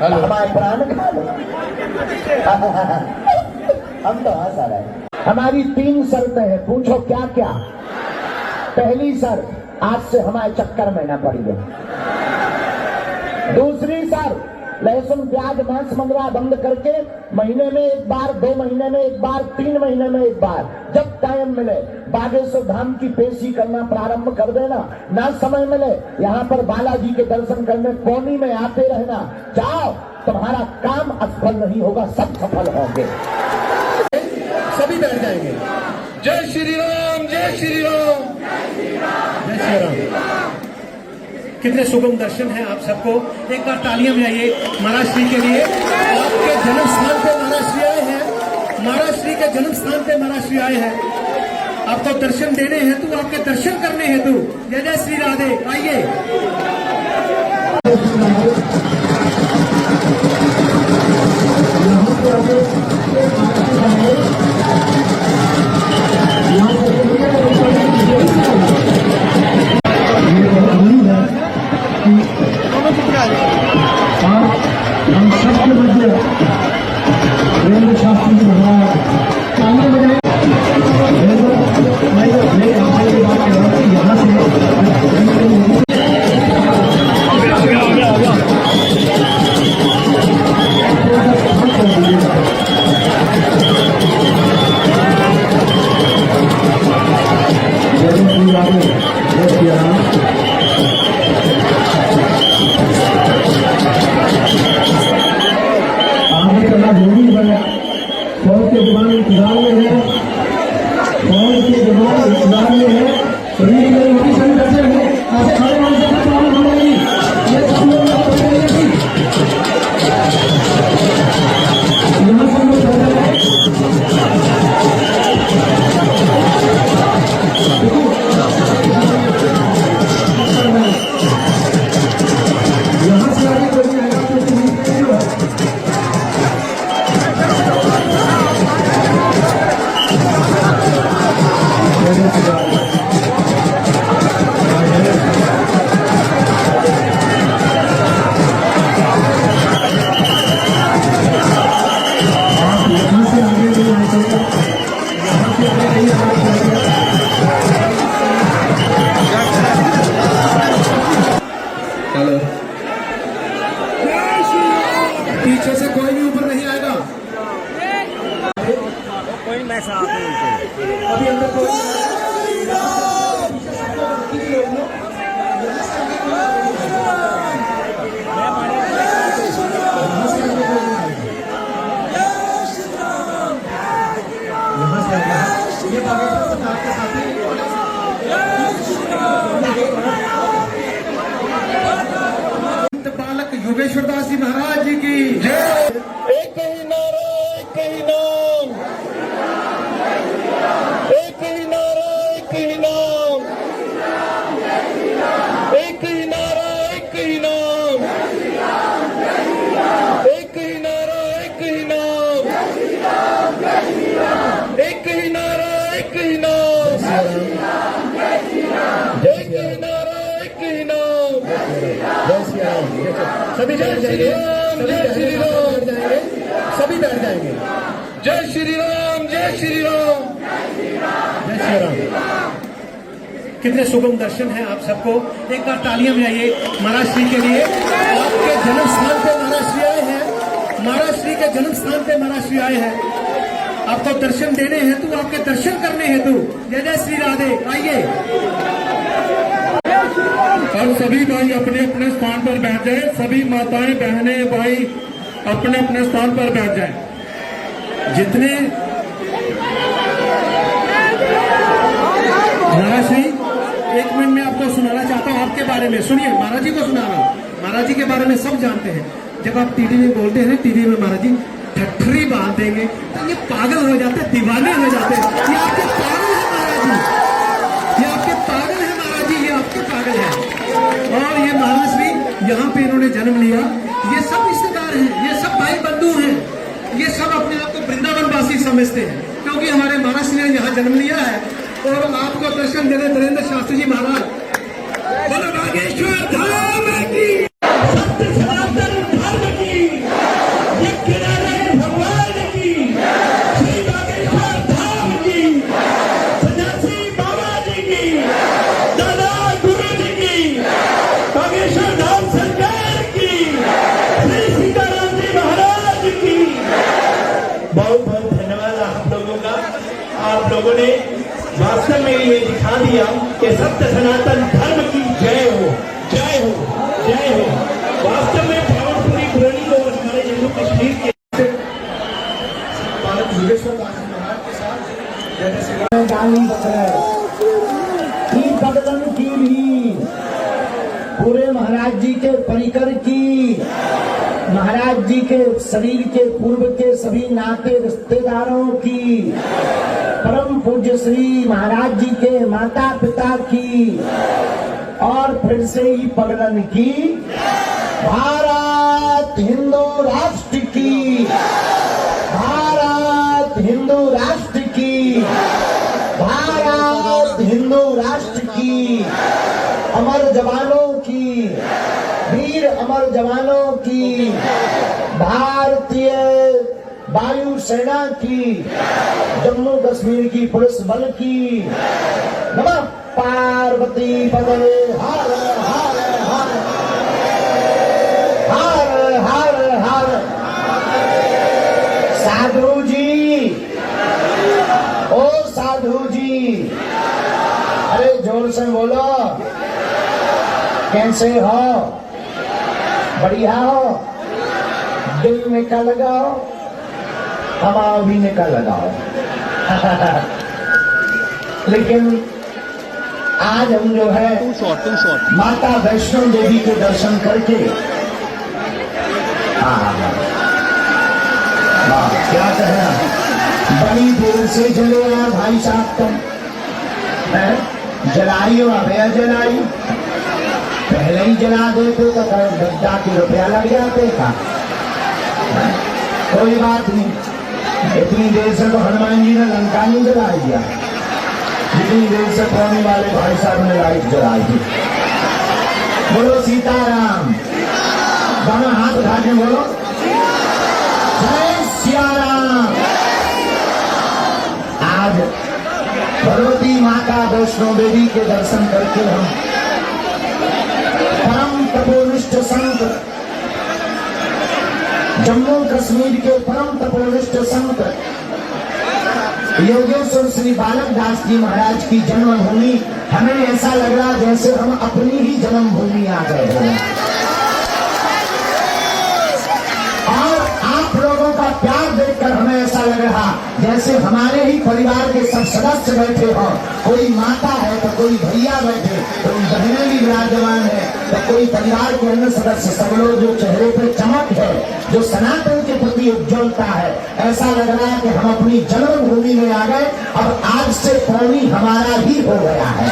हमारे प्राण खा लो। हम तो हंस रहे हैं। हमारी 3 शर्तें हैं, पूछो क्या क्या। पहली शर्त, आज से हमारे चक्कर में न पड़िए। दूसरी शर्त, लहसुन प्याज मांस मंगरा बंद करके महीने में एक बार, 2 महीने में एक बार, 3 महीने में एक बार, जब टाइम मिले बागेश्वर धाम की पेशी करना प्रारंभ कर देना। ना समय मिले यहाँ पर बालाजी के दर्शन करने पौनी में आते रहना। जाओ, तुम्हारा काम असफल नहीं होगा, सब सफल होंगे। सभी बैठ जाएंगे। जय श्री राम, जय श्री राम, जय श्री राम। कितने सुगम दर्शन हैं आप सबको। एक बार तालियां बजाइए महाराज श्री के लिए। आपके जन्म स्थान पे महाराज श्री आए हैं। महाराज श्री के जन्म स्थान पे महाराज श्री आए हैं। आपको दर्शन देने हेतु, आपके दर्शन करने हेतु। जय जय श्री राधे। आइए। पीछे से कोई भी ऊपर नहीं आएगा। कोई मैसेज अभी अंदर कोई बालक योगेश्वर दास जी महाराज जी की जय। एक ही नारा, एक ही नाम, एक ही नारा, एक ही नाम, एक ही नारा, एक ही नाम, एक ही नारा, एक ही नाम, एक ही नारा, एक ही नाम, एक ही नारा, एक ही नाम। जय श्री राम। सभी बैठ जाएंगे, जय श्री राम, सभी बैठ जाएंगे। जय श्री राम, जय श्री राम, जय श्री राम। कितने सुगम दर्शन हैं आप सबको। एक बार तालियां बजाइए महाराज श्री के लिए। आपके जन्म स्थान पे महाराज श्री आए हैं। महाराज श्री के जन्म स्थान पे महाराज श्री आए हैं। आपको दर्शन देने हेतु, आपके दर्शन करने हेतु। जय जय श्री राधे। आइए। और सभी भाई अपने अपने स्थान पर बैठ जाए। सभी माताएं, बहनें, भाई अपने अपने स्थान पर बैठ जाए। जितने महाराज श्री, 1 मिनट में आपको सुनाना चाहता हूँ आपके बारे में। सुनिए, महाराज जी को सुना रहा हूँ। महाराज जी के बारे में सब जानते हैं। जब आप टीवी में बोलते हैं, टीवी में महाराज जी ठठरी बांध देंगे तो ये पागल हो जाते, दीवाने हो जाते। ये आपके पागल है महाराज जी, ये आपके पागल है महाराज जी, ये आपके पागल है। और ये महाराज श्री यहाँ पे इन्होंने जन्म लिया। ये सब रिश्तेदार हैं, ये सब भाई बंधु हैं, ये सब अपने आप को वृंदावन वासी समझते हैं, क्योंकि हमारे महाराज श्री ने यहाँ जन्म लिया है। और आपको दर्शन देने धीरेन्द्र शास्त्री जी महाराज, बोलो बागेश्वर धाम की, सत्य सनातन धर्म की। आप लोगों ने वास्तव में ये दिखा दिया कि सत्य सनातन धर्म की जय हो, जय हो, जय हो। वास्तव में पावनपुरी पुरानी को हमारे जम्मू कश्मीर के बदलन की भी पूरे महाराज जी के परिकर की, महाराज जी के शरीर के पूर्व के सभी नाते रिश्तेदारों की, परम पूज्य श्री महाराज जी के माता पिता की, और फिर से ही पगलन की, भारत हिंदू राष्ट्र की, भारत हिंदू राष्ट्र की, भारत हिंदू राष्ट्र की, अमर जवानों की, वीर अमर जवानों की, भारतीय वायु सेना की, जम्मू कश्मीर की पुलिस बल की, नमः पार्वती पदवे हर हर हर हर हर हर। साधु जी, ओ साधु जी, अरे जोर से बोलो, कैसे हो? बढ़िया हो? दिल में का लगाओ, हवा भी में का लगाओ। लेकिन आज हम जो है माता वैष्णो देवी के दर्शन करके, क्या कहना, बड़ी देर से जले यार भाई साहब, तुम जलाई हो, अभय जलाई, पहले ही जला देते तो गद्दा के रुपया लग जाते था। कोई बात नहीं, इतनी देर से तो हनुमान जी ने लंका नहीं जला दिया, जितनी देर से पौने वाले भाई साहब ने लाइट जलाई थी। बोलो सीताराम, दोनों हाथ उठा के बोलो जय सियाराम। आज भगवती माता वैष्णो देवी के दर्शन करके हम परम तपोनिष्ठ संत, जम्मू कश्मीर के परम तपोनिष्ठ संत योगेश्वर श्री बालक दास जी महाराज की जन्मभूमि, हमें ऐसा लग रहा जैसे हम अपनी ही जन्मभूमि आ गए हैं। और आप लोगों का प्यार देखकर हमें ऐसा लग रहा जैसे हमारे ही परिवार के सब सदस्य बैठे हों। कोई माता है तो कोई भैया बैठे, कोई बहनें भी विराजमान है, तो कोई परिवार के अन्य सदस्य, सब लोग जो चेहरे पर चमक है, जो सनातन के प्रति उज्ज्वलता है, ऐसा लग रहा है कि हम अपनी जन्मभूमि में आ गए। अब आज से पौनी हमारा ही हो गया है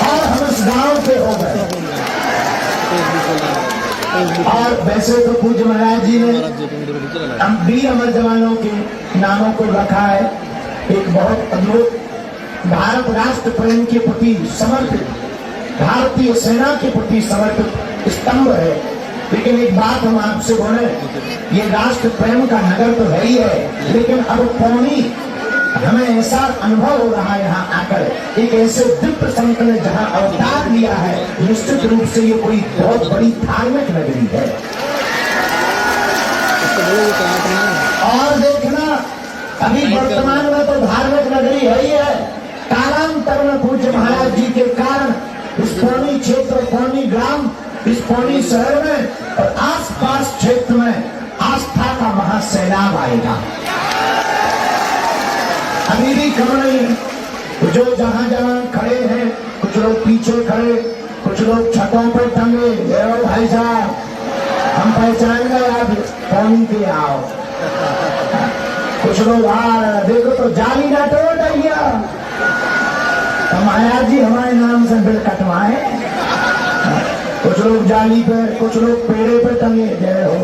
और हम इस गांव के हो गए। और वैसे तो पूज्य महाराज जी ने वीर अमर जवानों के नामों को रखा है, एक बहुत अद्भुत भारत राष्ट्र प्रेम के प्रति समर्पित, भारतीय सेना के प्रति समर्पित स्तंभ है। लेकिन एक बात हम आपसे बोले, ये राष्ट्र प्रेम का नगर तो है ही है, लेकिन अब पौनी हमें ऐसा अनुभव हो रहा है यहाँ आकर, एक ऐसे दिव्य संत ने जहाँ अवतार लिया है, निश्चित रूप से ये कोई बहुत बड़ी धार्मिक नगरी है। और देखना, अभी वर्तमान में तो धार्मिक नगरी है ही है, कालांतर में पूज्य महाराज जी के कारण इस पौनी क्षेत्र, पौनी ग्राम, इस पौनी शहर में और आसपास क्षेत्र में आस्था का महासैलाब आएगा। अभी भी कम नहीं, जो जहां जहां खड़े हैं, कुछ लोग पीछे खड़े, कुछ लोग छतों पर टंगे, भाई साहब हम पहचान गए, आप पौनी पे आओ। कुछ लोग आ देखो तो जाली ना तोड़ दिया, तो महाराज जी हमारे नाम से बिल कटवाए। कुछ लोग जाली पे, कुछ लोग पेड़े पे टंगे, जय हो।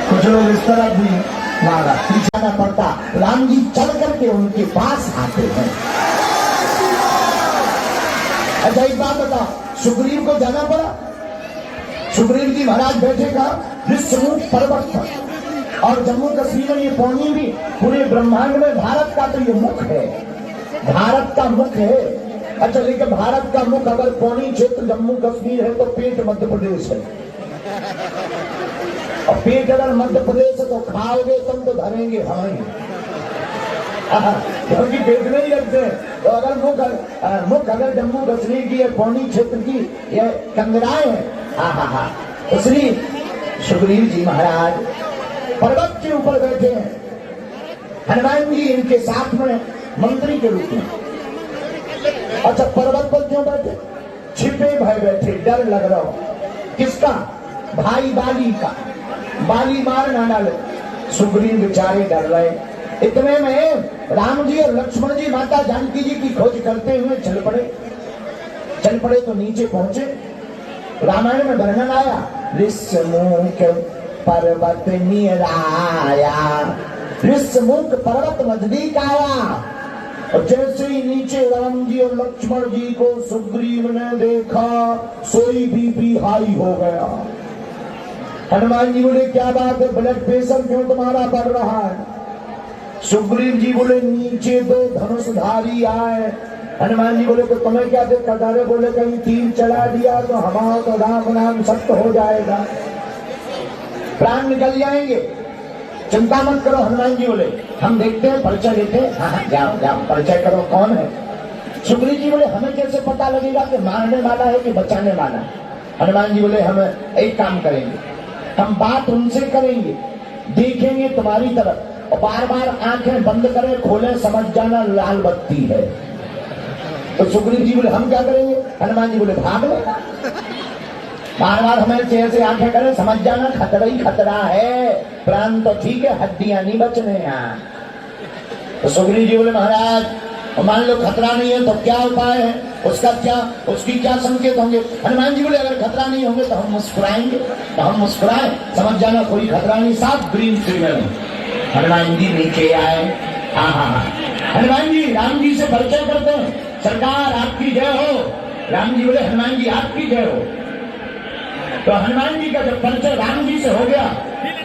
कुछ लोग इस तरफ भी मारा, पीछे न पड़ता, राम जी चल करके उनके पास आते हैं। अच्छा एक बात बता, सुग्रीव को जाना पड़ा, सुग्रीव जी महाराज बैठे का विश्वमुख पर्वत पर, और जम्मू कश्मीर में ये पौनी भी पूरे ब्रह्मांड में भारत का तो ये मुख है, भारत का मुख है। अच्छा लेकिन भारत का मुख अगर पौनी क्षेत्र जम्मू कश्मीर है तो पेट मध्य प्रदेश है, और पेट अगर मध्य प्रदेश है तो खाओगे तुम तो धरेंगे हमें, क्योंकि पेट नहीं लगते। तो अगर मुख अगर जम्मू कश्मीर की या पौनी क्षेत्र की ये कंदराएं हैं, तो श्री सुग्रीव जी महाराज पर्वत के ऊपर बैठे हैं, हनुमान जी इनके साथ में मंत्री के रूप में। अच्छा, पर्वत पर क्यों बैठे? छिपे भय बैठे, डर लग रहा हो। किसका? भाई बाली का, बाली मार ना डाले। सुग्रीव बेचारे डर रहे। इतने में राम जी और लक्ष्मण जी माता जानकी जी की खोज करते हुए चल पड़े तो नीचे पहुंचे। रामायण में वर्णन आया, ऋष्यमुख पर्वत निराया, ऋष्यमुख पर्वत नजदीक आया। और जैसे ही नीचे राम जी और लक्ष्मण जी को सुग्रीव ने देखा, सोई बीपी हाई हो गया। हनुमान जी बोले, क्या बात है, ब्लड प्रेशर क्यों तुम्हारा बढ़ रहा है? सुग्रीव जी बोले, नीचे दो धनुषधारी आए। हनुमान जी बोले, तो तुम्हें क्या दिक्कत? अरे बोले, कहीं तीर चला दिया तो हमारा तो राम नाम सत्य हो जाएगा, प्राण निकल जाएंगे। चिंता मत करो। हनुमान जी बोले, हम देखते हैं, परिचय लेते हैं। हाँ, जाओ परिचय करो, कौन है? सुग्रीव जी बोले, हमें कैसे पता लगेगा कि मारने वाला है कि बचाने वाला? हनुमान जी बोले, हम एक काम करेंगे, हम बात उनसे करेंगे, देखेंगे तुम्हारी तरफ और बार बार आंखें बंद करें खोलें, समझ जाना लाल बत्ती है। तो सुग्रीव जी बोले, हम क्या करेंगे? हनुमान जी बोले, भाग लो। बार बार हमें चेहरे से आंखें करें, समझ जाना खतरा ही खतरा है, प्राण तो ठीक है, हड्डियां नहीं बचने यहाँ। तो सुग्रीव जी बोले, महाराज मान लो खतरा नहीं है तो क्या उपाय है, उसकी क्या संकेत होंगे? हनुमान जी बोले, अगर खतरा नहीं होंगे तो हम मुस्कुराएंगे, तो हम मुस्कुराएं, समझ जाना कोई खतरा नहीं। साथ ग्रीन सिग्नल। हनुमान जी नीचे आए। हनुमान जी राम जी से परिचय करते हैं, सरकार आपकी जय हो। राम जी बोले, हनुमान जी आपकी जय हो। तो हनुमान जी का जब परिचय राम जी से हो गया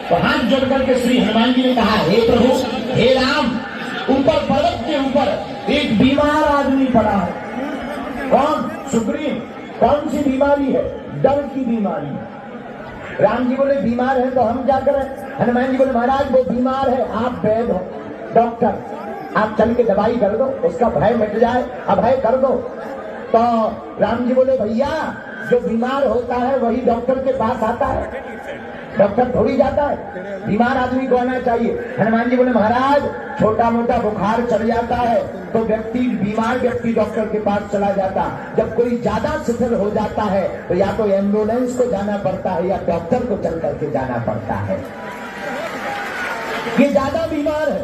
तो हाथ जोड़ करके श्री हनुमान जी ने कहा, हे प्रभु, हे राम, ऊपर पर्वत के ऊपर एक बीमार आदमी पड़ा है। कौन? सुग्रीव। कौन सी बीमारी है? डर की बीमारी। राम जी बोले, बीमार है तो हम क्या करें? हनुमान जी बोले, महाराज वो बीमार है, आप वैद्य हो, डॉक्टर, आप चल के दवाई कर दो, उसका भय मिट जाए, अभय कर दो। तो राम जी बोले, भैया जो बीमार होता है वही डॉक्टर के पास आता है, डॉक्टर थोड़ी जाता है, बीमार आदमी को आना चाहिए। हनुमान जी बोले, महाराज छोटा मोटा बुखार चल जाता है तो बीमार व्यक्ति डॉक्टर के पास चला जाता, जब कोई ज्यादा शिथिल हो जाता है तो या तो एम्बुलेंस को जाना पड़ता है या डॉक्टर को चल करके जाना पड़ता है। ये ज्यादा बीमार है।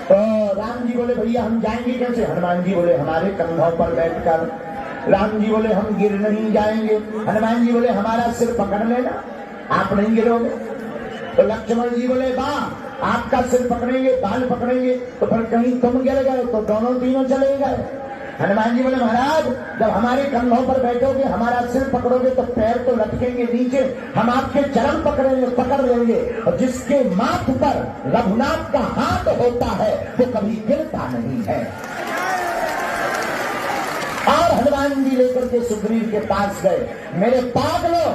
तो राम जी बोले, भैया हम जाएंगे कैसे? हनुमान जी बोले, हमारे कंधों पर बैठकर। राम जी बोले, हम गिर नहीं जाएंगे। हनुमान जी बोले, हमारा सिर पकड़ लेना, आप नहीं गिरोगे। तो लक्ष्मण जी बोले, वाह, आपका सिर पकड़ेंगे, बाल पकड़ेंगे तो फिर कहीं तुम गिर गए तो दोनों तीनों चले गए। हनुमान जी बोले, महाराज जब हमारे कंधों पर बैठोगे, हमारा सिर पकड़ोगे तो पैर तो लटकेंगे नीचे, हम आपके चरण पकड़ लेंगे, और जिसके माथ पर रघुनाथ का हाथ होता है वो कभी गिरता नहीं है। और हनुमान जी लेकर के सुग्रीव के पास गए। मेरे पागलों,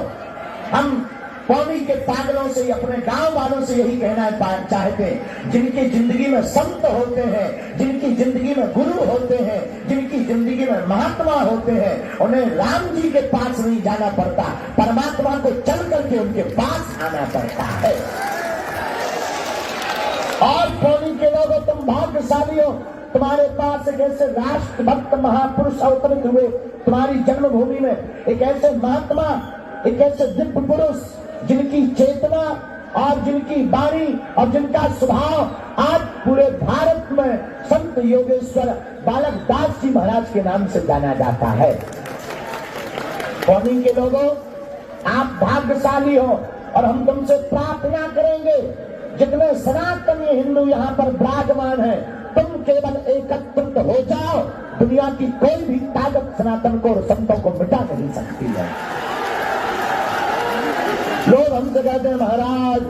हम पौनी के पागलों से, अपने गांव वालों से यही कहना चाहते हैं, जिनकी जिंदगी में संत होते हैं, जिनकी जिंदगी में गुरु होते हैं, जिनकी जिंदगी में महात्मा होते हैं, उन्हें राम जी के पास नहीं जाना पड़ता, परमात्मा को चल करके उनके पास आना पड़ता है। और पौनी के लोगों, तुम भाग्यशाली हो, तुम्हारे पास एक ऐसे राष्ट्रभक्त महापुरुष अवतरित हुए तुम्हारी जन्मभूमि में, एक ऐसे महात्मा, एक ऐसे दिव्य पुरुष जिनकी चेतना और जिनकी वाणी और जिनका स्वभाव आज पूरे भारत में संत योगेश्वर बालक दास जी महाराज के नाम से जाना जाता है। पौनी के लोगों, आप भाग्यशाली हो और हम तुमसे प्रार्थना करेंगे, जितने सनातनी हिंदू यहाँ पर विराजमान है, तुम केवल एकत्रित हो जाओ, दुनिया की कोई भी ताकत सनातन को और संतों को मिटा नहीं सकती है। लोग हमसे कहते हैं, महाराज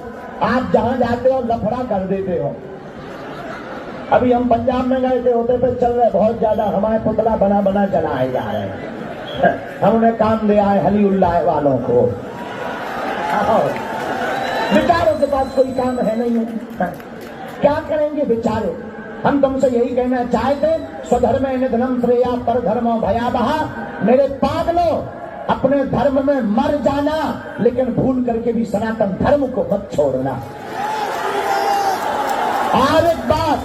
आप जहां जाते हो लफड़ा कर देते हो। अभी हम पंजाब में गए थे, होते पे चल रहे बहुत ज्यादा, हमारे पुतला बना जलाए जा रहे हैं। हम उन्हें काम दे आए हलीउल्लाह वालों को। बेचारों के पास कोई काम है नहीं है, क्या करेंगे बेचारे। हम तुमसे यही कहना चाहते, स्वधर्मे निधनम श्रेया पर धर्मो भयावहा। मेरे पागलों, अपने धर्म में मर जाना, लेकिन भूल करके भी सनातन धर्म को मत छोड़ना। और एक बात,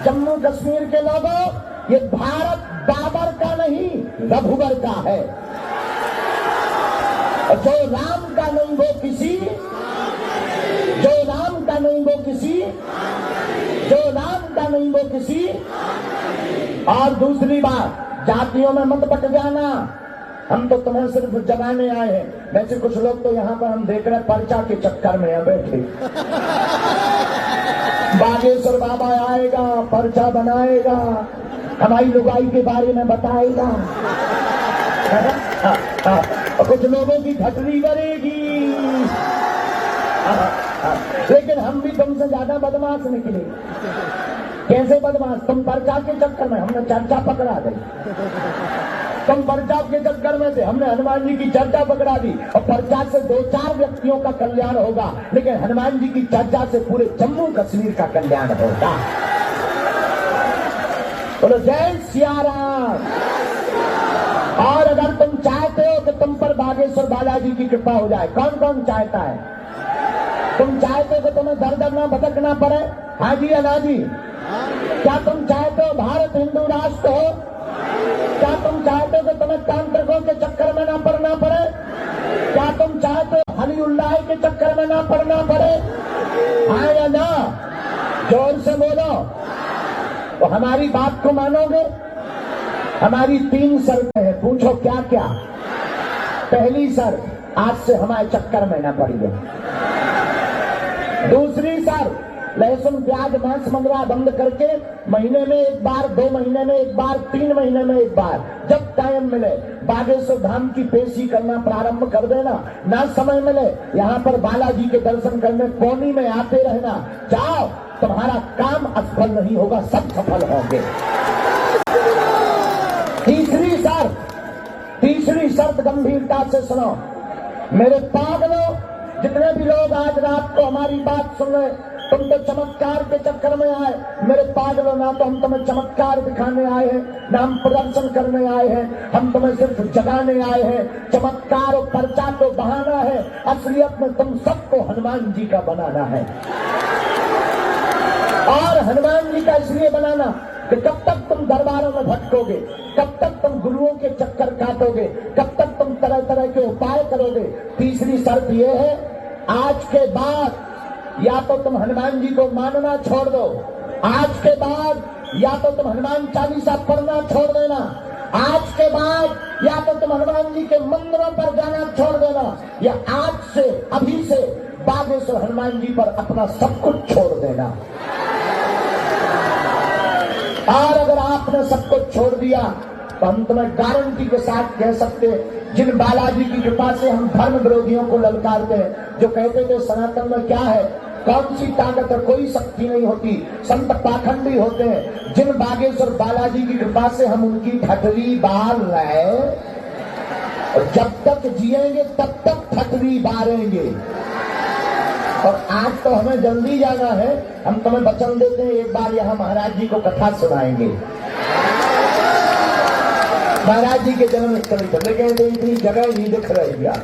जम्मू कश्मीर के लोगों, ये भारत बाबर का नहीं, रघुवर का है। और जो राम का नहीं वो किसी, जो राम का नहीं वो किसी, जो राम का नहीं वो किसी। और दूसरी बात, जातियों में मत बट जाना। हम तो तुम्हें सिर्फ जगाने आए हैं। वैसे कुछ लोग तो यहाँ पर हम देख रहे हैं पर्चा के चक्कर में है बैठे। बागेश्वर बाबा आएगा, पर्चा बनाएगा, हमारी लुगाई के बारे में बताएगा, और कुछ लोगों की खटरी करेगी। लेकिन हम भी तुमसे ज्यादा बदमाश निकले। कैसे बदमाश? तुम पर्चा के चक्कर में, हमने चर्चा पकड़ा दी। तुम पर्चा के चक्कर में थे, हमने हनुमान जी की चर्चा पकड़ा दी। और पर्चा से 2-4 व्यक्तियों का कल्याण होगा, लेकिन हनुमान जी की चर्चा से पूरे जम्मू कश्मीर का कल्याण होगा। बोलो जय सिया राम। और अगर तुम चाहते हो कि तुम पर बागेश्वर बालाजी की कृपा हो जाए, कौन कौन चाहता है? तुम चाहते हो कि तुम्हें दर दर ना भटकना पड़े? हाँ जी अना जी। क्या तुम चाहते हो भारत हिंदू राष्ट्र हो? क्या तुम चाहते हो कि तुम्हें तांत्रिकों के चक्कर में ना पड़ना पड़े? क्या तुम चाहते हो हली उल्लाह के चक्कर में ना पड़ना पड़े? हाँ या ना? जोर से बोलो। तो हमारी बात को मानोगे? हमारी 3 शर्तें हैं, पूछो क्या क्या। पहली शर्त, आज से हमारे चक्कर में ना पड़िए। दूसरी शर्त, लहसुन प्याज मांस मंगवा बंद करके महीने में एक बार, 2 महीने में एक बार, 3 महीने में एक बार, जब टाइम मिले बागेश्वर धाम की पेशी करना प्रारंभ कर देना। ना समय मिले यहाँ पर बालाजी के दर्शन करने पौनी में आते रहना। जाओ, तुम्हारा काम असफल नहीं होगा, सब सफल होंगे। तीसरी शर्त गंभीरता से सुनो मेरे पागलों। जितने भी लोग आज रात को हमारी बात सुन रहे, तुम तो चमत्कार के चक्कर में आए। मेरे पागलों, ना तो हम तुम्हें चमत्कार दिखाने आए हैं, ना हम प्रदर्शन करने आए हैं। हम तुम्हें सिर्फ जगाने आए हैं। चमत्कार और पर्चा तो बहाना है, असलियत में तुम सबको हनुमान जी का बनाना है। और हनुमान जी का इसलिए बनाना कि कब तक तुम दरबारों में भटकोगे, कब तक तुम गुरुओं के चक्कर काटोगे, कब तक तुम तरह तरह के उपाय करोगे। तीसरी शर्त यह है, आज के बाद या तो तुम हनुमान जी को मानना छोड़ दो, आज के बाद या तो तुम हनुमान चालीसा पढ़ना छोड़ देना, आज के बाद या तो तुम हनुमान जी के मंदिरों पर जाना छोड़ देना, या आज से, अभी से बागेश्वर हनुमान जी पर अपना सब कुछ छोड़ देना। और अगर आपने सब कुछ छोड़ दिया तो हम तुम्हें गारंटी के साथ कह सकते, जिन बालाजी की कृपा से हम धर्म विरोधियों को ललकारते हैं, जो कहते थे सनातन में क्या है, कौन सी ताकत है, कोई शक्ति नहीं होती, संत पाखंडी होते हैं, जिन बागेश्वर बालाजी की कृपा से हम उनकी ठटरी बार रहे, और जब तक जिएंगे तब तक ठटरी बारेंगे। और आज तो हमें जल्दी जाना है, हम तुम्हें वचन देते हैं, एक बार यहाँ महाराज जी को कथा सुनाएंगे। महाराज जी के जन्म स्थल पर, लेकिन इतनी जगह नहीं दिख रही यार,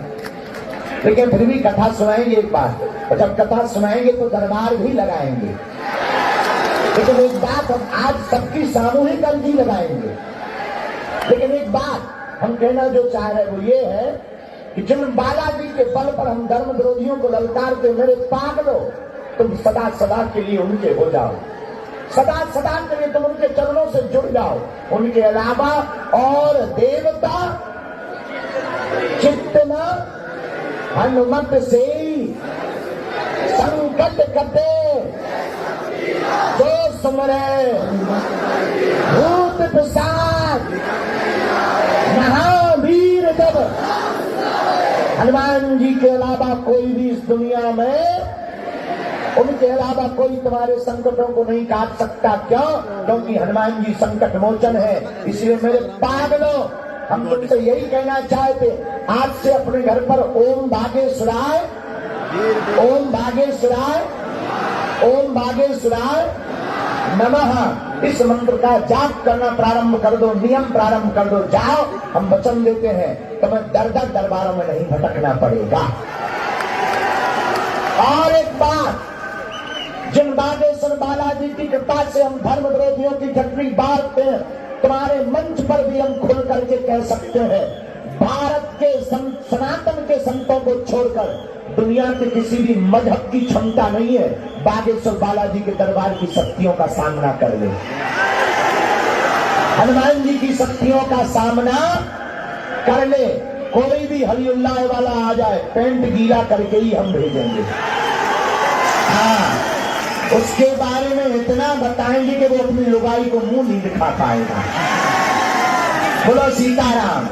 लेकिन फिर भी कथा सुनाएंगे एक बार। और जब कथा सुनाएंगे तो दरबार भी लगाएंगे। लेकिन एक बात, हम आज सबकी सामूहिक अर्जी लगाएंगे। लेकिन एक बात हम कहना जो चाह रहे वो ये है कि जिन बालाजी के बल पर हम धर्म विरोधियों को ललकारते, मेरे पागलों, तुम सदा सदा के लिए उनके हो जाओ, सदा सदा के लिए तुम उनके चरणों से जुड़ जाओ। उनके अलावा और देवता चित्त न हनुमत से संकट कटे, जो सुमरे भूत पिशाच महावीर जब। हनुमान जी के अलावा कोई भी इस दुनिया में, उनके अलावा कोई तुम्हारे संकटों को नहीं काट सकता। क्यों? क्योंकि हनुमान जी संकट मोचन है। इसलिए मेरे पागलों, हम तुमसे यही कहना चाहते, आज से अपने घर पर ओम बागेश्वराय ओम भागेश्वराय, ओम भागेश्वराय नमः। इस मंत्र का जाप करना प्रारंभ कर दो, नियम प्रारंभ कर दो। जाओ, हम वचन देते हैं तुम्हें दर दर दरबारों में नहीं भटकना पड़ेगा। और एक बात, जिन बागेश्वर बालाजी की कृपा से हम धर्म विरोधियों की ठट्ठी बात पे तुम्हारे मंच पर भी हम खुल करके कह सकते हैं, भारत के सनातन के संतों को छोड़कर दुनिया के किसी भी मजहब की क्षमता नहीं है बागेश्वर बालाजी के दरबार की शक्तियों का सामना कर ले। हनुमान जी की शक्तियों का सामना कर ले। कोई भी हलिउल्लाह वाला आ जाए, पेंट गीला करके ही हम भेजेंगे। हाँ, उसके बारे में इतना बताएंगे कि वो अपनी लुगाई को मुंह नहीं दिखा पाएगा। बोलो सीताराम,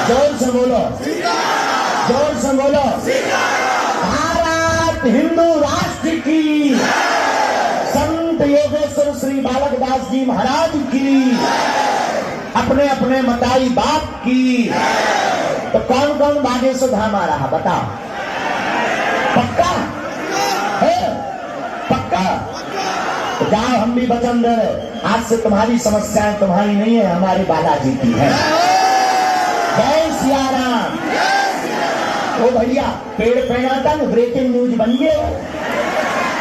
जोर से बोलो, जोर से बोलो। भारत हिंदू राष्ट्र की, संत योगेश्वर श्री बालक दास जी महाराज की, अपने अपने मताई बाप की। तो कौन कौन बागेश्वर धाम आ रहा बताओ? पक्का है? पक्का? तो जाओ, हम भी वचन दे रहे, आज से तुम्हारी समस्याएं तुम्हारी नहीं है, हमारे बालाजी की है। जय सिया राम। ओ भैया, पेड़ पेड़ातन ब्रेकिंग न्यूज बन गए,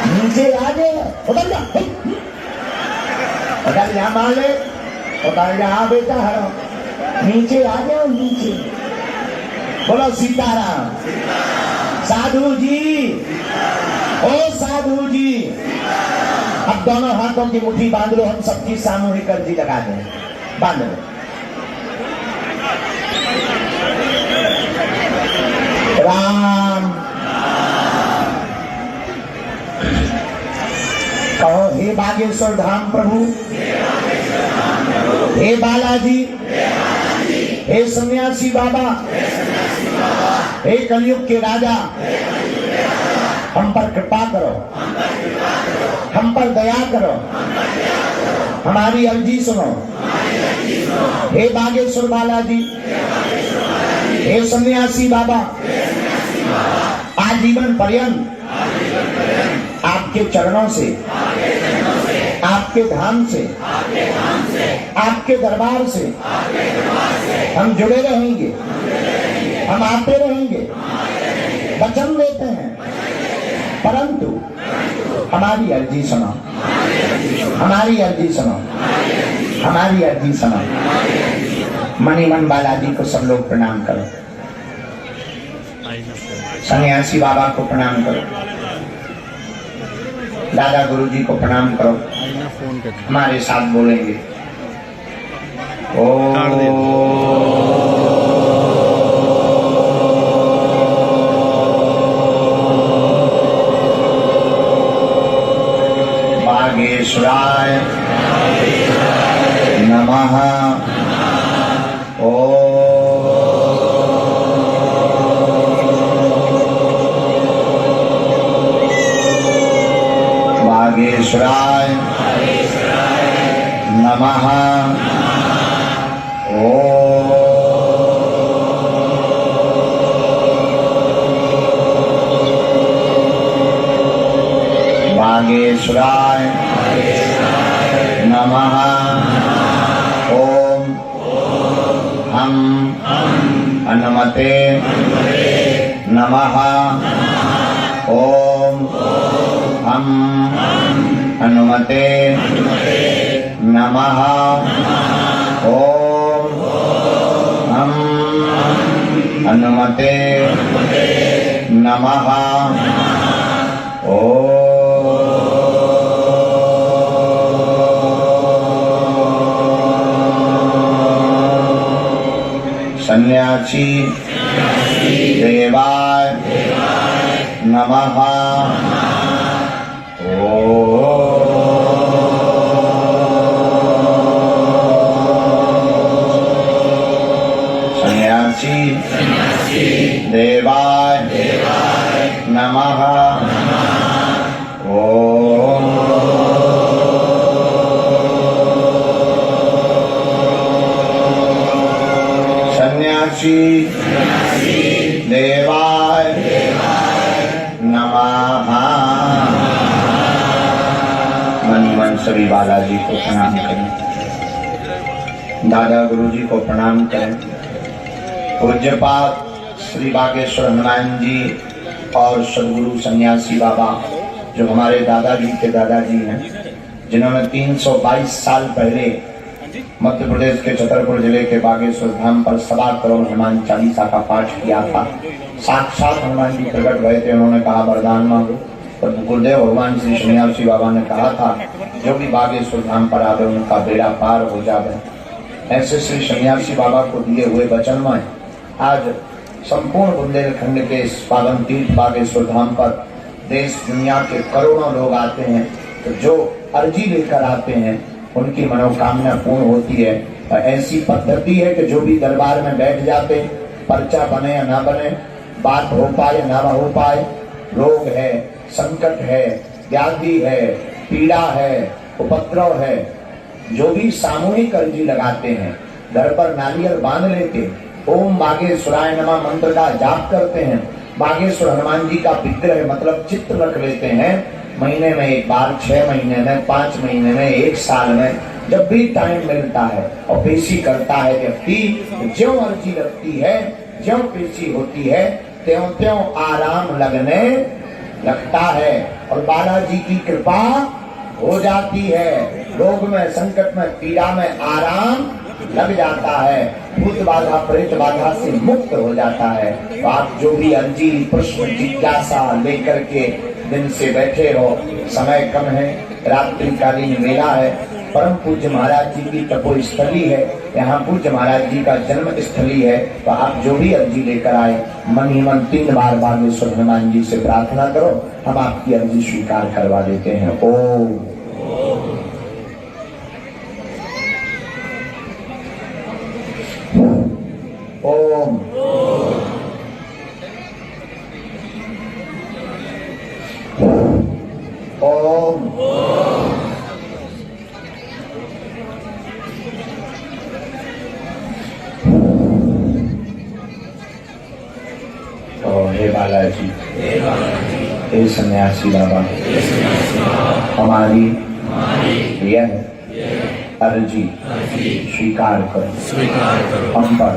नीचे आ गए, उतर जा, उतर जा माले, उतर जा बेटा, हरो नीचे आ जाओ, नीचे। बोलो सीताराम। साधु जी, ओ साधु जी, अब दोनों हाथों की मुट्ठी बांध लो, हम सबकी सामूहिक अर्जी लगा दें। बांध लो। राम कहो, हे बागेश्वर धाम प्रभु, हे बालाजी, हे सन्यासी बाबा, हे कलयुग के राजा, हम पर कृपा करो, हम पर दया करो, हमारी अर्जी सुनो। हे बागेश्वर बालाजी, हे सन्यासी बाबा, आजीवन पर्यंत आपके चरणों से, आपके धाम से, आपके दरबार से हम जुड़े रहेंगे, हम आते रहेंगे, वचन देते हैं। परंतु हमारी अर्जी सुनो, हमारी अर्जी सुनो, हमारी अर्जी सुनो। मणिमन बालाजी को सब लोग प्रणाम करो, सन्यासी बाबा को प्रणाम करो, दादा गुरु जी को प्रणाम करो। हमारे साथ बोलेंगे, बागेश्वराय नमः। बागेश्वराय नमः। बागेश्वराय नमः। ओम हम हनुमते नमः। ओम हम हनुमते नमः। ओम हम हनुमते नमः। सन्यासी देवाय नमः। सन्यासी देवाय नमः। सन्यासी देवाय स्वाहा। मनी मन सभी बालाजी को प्रणाम करें, दादा गुरु जी को प्रणाम करें। पूज्यपाद श्री बागेश्वर हनुमान जी और सदगुरु सन्यासी बाबा जो हमारे दादाजी के दादाजी हैं, जिन्होंने 322 साल पहले मध्य प्रदेश के छतरपुर जिले के बागेश्वर धाम पर 1.25 करोड़ हनुमान चालीसा का पाठ किया था। साक्षात हनुमान जी प्रकट हुए थे, उन्होंने कहा वरदान मांगो। तो गुरुदेव भगवान श्री सन्यासी बाबा ने कहा था जो भी बागेश्वर धाम पर आवे उनका बेड़ा पार हो जावे। ऐसे श्री सन्यासी बाबा को दिए हुए वचन में आज संपूर्ण बुंदेलखंड के इस पावन तीर्थ बागेश्वर धाम पर देश दुनिया के करोड़ों लोग आते हैं। तो जो अर्जी लेकर आते हैं उनकी मनोकामना पूर्ण होती है। और ऐसी पद्धति है कि जो भी दरबार में बैठ जाते, पर्चा बने या ना बने, बात हो पाए या ना हो पाए, रोग है, संकट है, व्याधि है, पीड़ा है, उपद्रव है, जो भी सामूहिक अर्जी लगाते हैं, घर पर नारियल बांध लेते, ओम बागेश्वराय नमः मंत्र का जाप करते हैं, बागेश्वर हनुमान जी का विग्रह मतलब चित्र रख लेते हैं, महीने में एक बार, 6 महीने में, 5 महीने में, 1 साल में, जब भी टाइम मिलता है और पेशी करता है व्यक्ति, ज्यों अर्जी लगती है, ज्यों पेशी होती है, त्यों त्यों आराम लगने लगता है और बालाजी की कृपा हो जाती है। रोग में, संकट में, पीड़ा में आराम लग जाता है, भूत बाधा प्रेत बाधा से मुक्त हो जाता है। तो आप जो भी अर्जी, प्रश्न, जिज्ञासा लेकर के दिन से बैठे हो, समय कम है, रात्रिकालीन मेला है, परम पूज्य महाराज जी की तपोस्थली है, यहाँ पूज्य महाराज जी का जन्म स्थली है। तो आप जो भी अर्जी लेकर आए, मन ही मन 3 बार बागेश्वर हनुमान जी से प्रार्थना करो, हम आपकी अर्जी स्वीकार करवा देते हैं। ओम ओम ओम हे बालाजी, हे सन्यासी बाबा, हमारी यह अर्जी स्वीकार करो, हम पर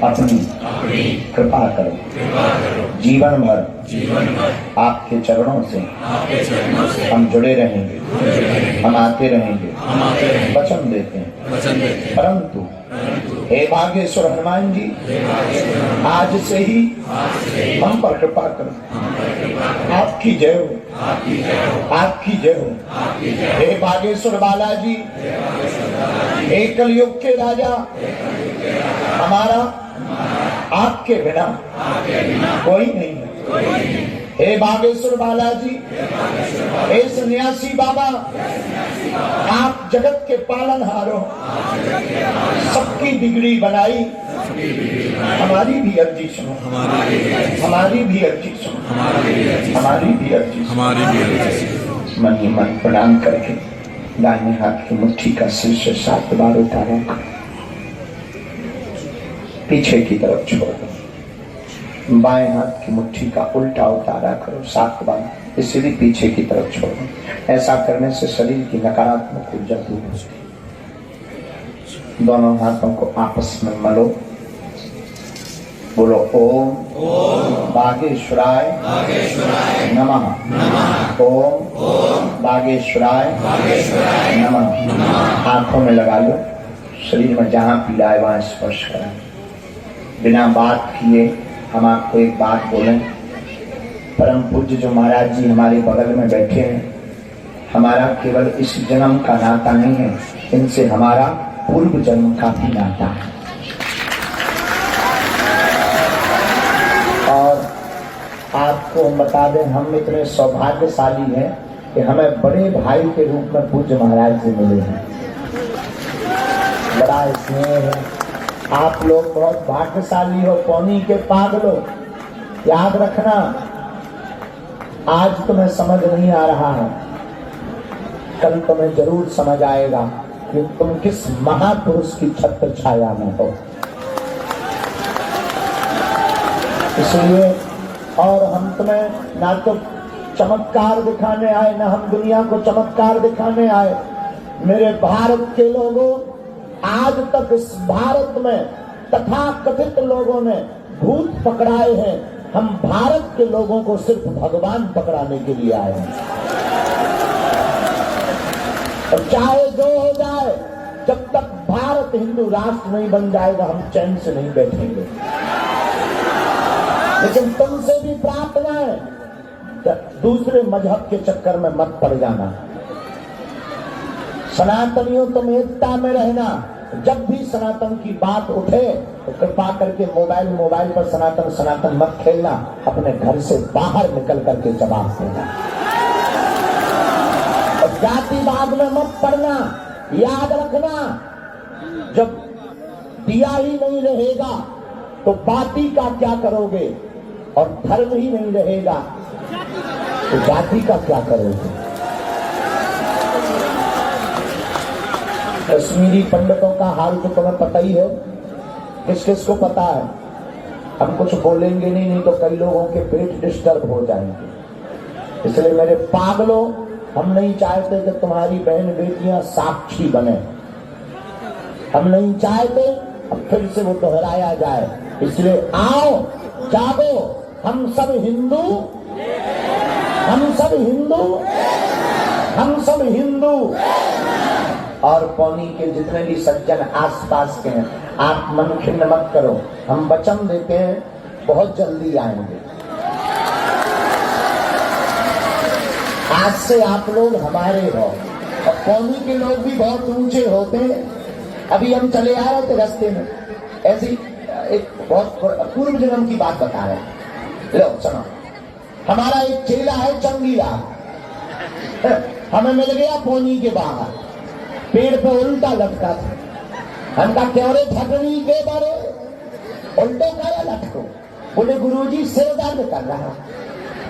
अपनी कृपा करो। जीवन भर आपके चरणों से हम जुड़े रहेंगे, हम आते रहेंगे, वचन देते हैं। परंतु हे बागेश्वर हनुमान जी, आज से ही हम पर कृपा करो। आपकी जय हो, आपकी जय हो। हे बागेश्वर बालाजी, हे कलयुग के राजा, हमारा आपके बिना कोई नहीं है। हे बागेश्वर बालाजी, हे सन्यासी बाबा, आप जगत के पालनहार हो, सबकी बिगड़ी बनाई, हमारी भी अर्जी सुनो, हमारी भी अर्जी सुनो, हमारी भी अर्जी सुनो। मन ही मन प्रणाम करके दाहिने हाथ की मुट्ठी का शीर्ष 7 बार उतारा, पीछे की तरफ छोड़ दो। बाएं हाथ की मुट्ठी का उल्टा उतारा करो 7 बार, इसे भी पीछे की तरफ छोड़ो। ऐसा करने से शरीर की नकारात्मक ऊर्जा दूर हो जाती। दोनों हाथों को आपस में मलो, बोलो ओम बागेश्वराय नमः, ओम बागेश्वराय नमः। आंखों में लगा लो, शरीर में जहां पीड़ा है वहां स्पर्श करें। बिना बात किए हम आपको एक बात बोलें। परम पूज्य जो महाराज जी हमारे बगल में बैठे हैं, हमारा केवल इस जन्म का नाता नहीं है, इनसे हमारा पूर्व जन्म का भी नाता है। और आपको हम बता दें, हम इतने सौभाग्यशाली हैं कि हमें बड़े भाई के रूप में पूज्य महाराज जी मिले हैं। बड़ा स्नेह है। आप लोग बहुत भाग्यशाली हो, पौनी के पागल हो। याद रखना, आज तुम्हें समझ नहीं आ रहा है, कल तुम्हें जरूर समझ आएगा कि तुम किस महापुरुष की छत्र छाया में हो। इसलिए और हम तुम्हें ना तो चमत्कार दिखाने आए, ना हम दुनिया को चमत्कार दिखाने आए। मेरे भारत के लोगों, आज तक इस भारत में तथाकथित लोगों ने भूत पकड़ाए हैं, हम भारत के लोगों को सिर्फ भगवान पकड़ाने के लिए आए हैं। और चाहे जो हो जाए, जब तक भारत हिंदू राष्ट्र नहीं बन जाएगा हम चैन से नहीं बैठेंगे। लेकिन तुमसे भी प्रार्थना है कि दूसरे मजहब के चक्कर में मत पड़ जाना। सनातनियों, तुम एकता में रहना। जब भी सनातन की बात उठे तो कृपा करके मोबाइल पर सनातन मत खेलना, अपने घर से बाहर निकल करके जवाब देना। और जातिवाद में मत पड़ना। याद रखना, जब दिया ही नहीं रहेगा तो बाती का क्या करोगे, और धर्म ही नहीं रहेगा तो जाति का क्या करोगे। कश्मीरी पंडितों का हाल तो तुम्हें पता ही है, किस किस को पता है। हम कुछ बोलेंगे नहीं तो कई लोगों के पेट डिस्टर्ब हो जाएंगे। इसलिए मेरे पागलों, हम नहीं चाहते कि तुम्हारी बहन बेटियां साक्षी बने, हम नहीं चाहते अब फिर से वो दोहराया जाए। इसलिए आओ, जागो, हम सब हिंदू, हम सब हिंदू, हम सब हिंदू। और पौनी के जितने भी सज्जन आसपास के हैं, आप मन खिन्न मत करो, हम वचन देते हैं बहुत जल्दी आएंगे। आज से आप लोग हमारे हो, और पौनी के लोग भी बहुत ऊंचे होते हैं। अभी हम चले आ रहे थे रास्ते में, ऐसी एक बहुत पूर्व जन्म की बात बता रहे हैं। लो सुनो, हमारा एक चेला है चंगीला, हमें मिल गया पौनी के बाहर, पेड़ पे उल्टा लटका था। हम कहा क्यों रे ठगनी के बारे उल्टे करे लटको। बोले गुरुजी सिर दर्द कर रहा।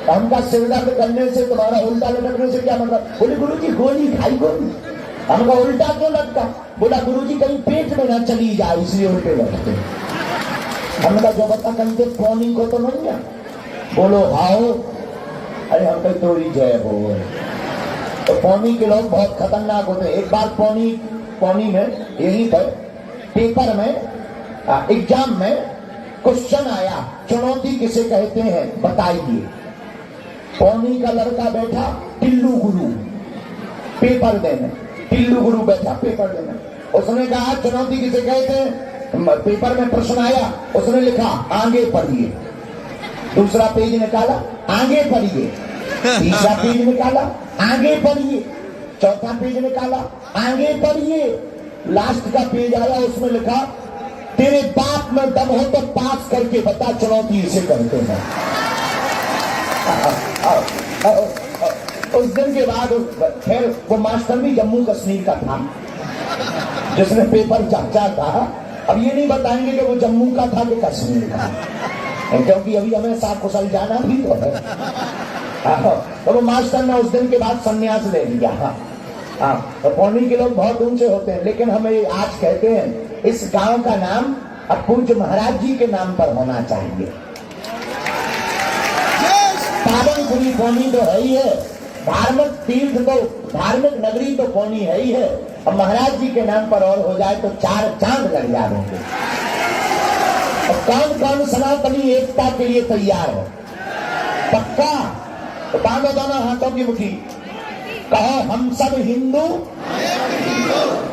हमका सिर दर्द करने से तुम्हारा उल्टा लटकने से क्या मतलब। बोले गुरुजी गोली खाई गोली। हमका उल्टा क्यों लटका। बोला गुरुजी कहीं पेट में ना चली जाए इसलिए उल्टे लटके। हमका जो बता कहीं पौनी को तो नहीं है। बोलो हाओ, अरे हम कहीं तोड़ी जय हो। तो पौनी के लोग बहुत खतरनाक होते हैं। एक बार पौनी में यही पर पेपर में एग्जाम में क्वेश्चन आया, चुनौती किसे कहते हैं बताइए। पौनी का लड़का बैठा टिल्लू गुरु पेपर देने, टिल्लू गुरु बैठा पेपर देने। उसने कहा चुनौती किसे कहते हैं। पेपर में प्रश्न आया, उसने लिखा आगे पढ़िए। दूसरा पेज निकाला, आगे पढ़िए। तीसरा पेज निकाला, आगे पढ़िए। चौथा पेज निकाला, आगे पढ़िए। लास्ट का पेज आया, उसमें लिखा तेरे बाप में दम हो तो पास करके बता चुनौती इसे कहते हैं। उस दिन के बाद खैर वो मास्टर भी जम्मू कश्मीर का था जिसने पेपर जांचा था। अब ये नहीं बताएंगे कि वो जम्मू का था कि कश्मीर का, क्योंकि अभी हमें साकुशल जाना भी तो है। तो वो मास्टर ने उस दिन के बाद संन्यास ले लिया। तो पौनी के लोग बहुत ऊंचे होते हैं, लेकिन हमें आज कहते हैं इस गांव का नाम अब पूज्य महाराज जी के नाम पर होना चाहिए। पावनपुरी पौनी तो है ही है, धार्मिक तीर्थ तो धार्मिक नगरी तो पौनी है ही है। अब महाराज जी के नाम पर और हो जाए तो 4 चांद लग जाएंगे। और कौन कौन सनातनी एकता के लिए तैयार है पक्का? तो बांधो दोनों हाथों की मुट्ठी, कहो हम सब हिंदू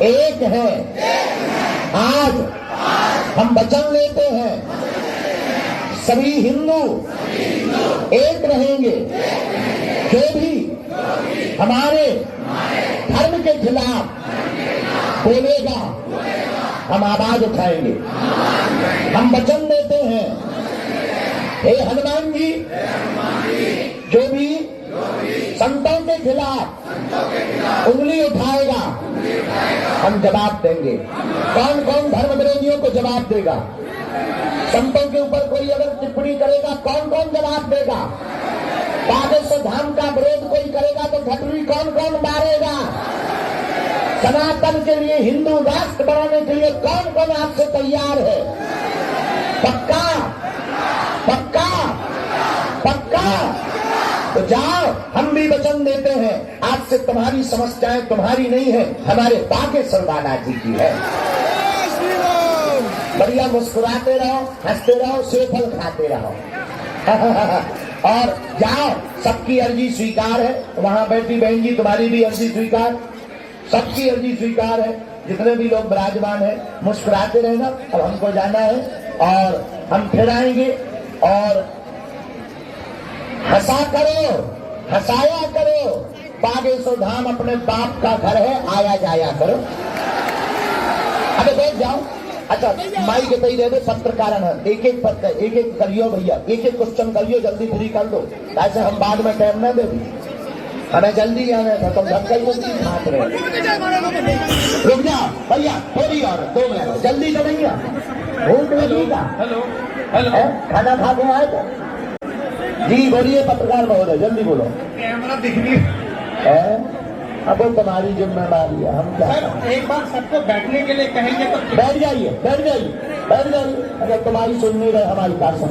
एक हैं। आज हम वचन लेते हैं सभी हिंदू एक रहेंगे। जो भी हमारे धर्म के खिलाफ बोलेगा हम आवाज उठाएंगे। हम वचन देते हैं हे हनुमान जी, जो भी संतों के खिलाफ उंगली उठाएगा हम जवाब देंगे। कौन कौन धर्म विरोधियों को जवाब देगा? संतों के ऊपर कोई अगर टिप्पणी करेगा कौन कौन जवाब देगा? बागेश्वर धाम का विरोध कोई करेगा तो घटरी कौन कौन मारेगा? सनातन के लिए हिंदू राष्ट्र बनाने के लिए कौन कौन आपसे तैयार है? पक्का पक्का पक्का। तो जाओ, हम भी वचन देते हैं आज से तुम्हारी समस्याएं तुम्हारी नहीं है, हमारे बागेश्वर बालाजी की है। बढ़िया मुस्कुराते रहो, हंसते रहो, सेब फल खाते रहो। और जाओ, सबकी अर्जी स्वीकार है। वहां बैठी बहन जी तुम्हारी भी अर्जी स्वीकार, सबकी अर्जी स्वीकार है। जितने भी लोग विराजमान है मुस्कुराते रहना। अब हमको जाना है और हम फिर आएंगे। और हंसा करो, हंसाया करो। बागेश्वर धाम अपने बाप का घर है, आया जाया करो। अबे बैठ जाओ। अच्छा, माई के तई दे दे पत्रकार एक एक पत्र एक एक करियो भैया, एक एक क्वेश्चन करियो, जल्दी फ्री कर दो, ऐसे हम बाद में टाइम न दे। हमें जल्दी जाना था, तुम घर का ही हाथ रहे। रुक जाओ भैया, थोड़ी और 2 मिनट जल्दी तो नहीं भूख लगी का। हेलो खाना खा के आए थे जी? बोलिए पत्रकार महोदय, जल्दी बोलो। कैमरा दिख नहीं है अब वो तुम्हारी जिम्मेदारी है, हम क्या सर। एक बार सबको बैठने के लिए कहेंगे तो बैठ जाइए, बैठ जाइए, बैठ जाइए। अगर तुम्हारी सुन नहीं रहे हमारी बात सुन।